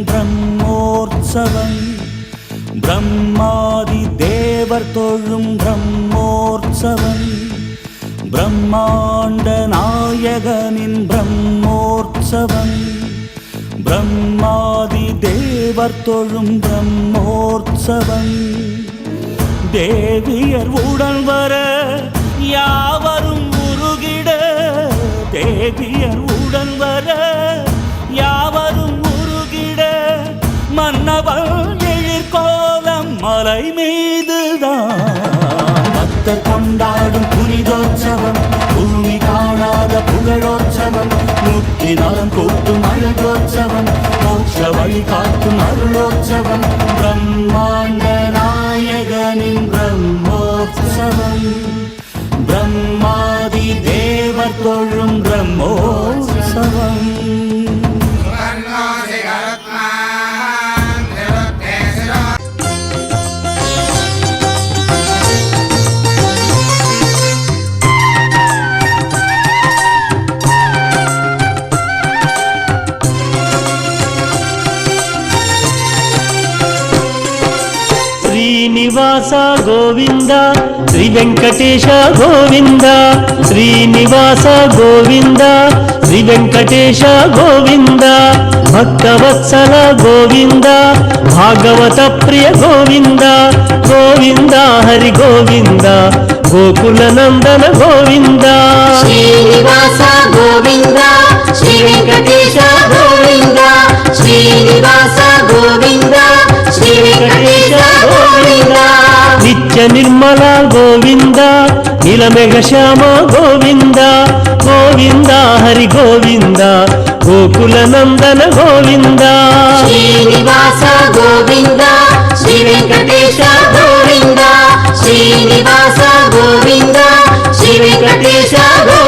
பிரம்மோற்சவம் பிரம்மாதி தேவர் தொழும் பிரம்மோற்சவம் பிரம்மாண்ட நாயகனின் பிரம்மோற்சவம் பிரம்மாதி தேவர் தொழும் பிரம்மோற்சவம் தேவியர் உடன் வர யாவரும் உருகிட தேவியர் உடன் வர யாவரும் உருகிட மன்னவள் எழிற்கோலம் மலை மீதுதான் பக்தர் கொண்டாடும் புனிதோற்சவம் பூமி காணாத புகழோற்சவம் முக்தி நலம் கூட்டும் அழகோற்சவம் மோட்ச வழி காட்டும் அருளோற்சவம் பிரம்மாண்ட நாயகனின் பிரம்மோற்சவம் பிரம்மாதி தேவர் தொழும் பிரம்மோற்சவம் శ్రీనివాస గోవింద శ్రీ వెంకటేశ గోవింద శ్రీనివాస గోవింద శ్రీ వెంకటేశ గోవింద భక్తవత్సల గోవింద భాగవత ప్రియ గోవింద గోవింద హరి గోవింద గోకుల నందన గోవింద శ్రీనివాస గోవింద శ్రీ వెంకటేశ గోవింద శ్రీనివాస గోవింద శ్రీ వెంకటేశ గోవింద నిత్య నిర్మల గోవింద నీలమేఘ శ్యామ గోవింద గోవింద హరి గోవింద గోకుల నందన గోవింద శ్రీనివాస గోవింద శ్రీ వెంకటేశ గోవింద శ్రీనివాస గోవింద శ్రీ వెంకటేశ గోవింద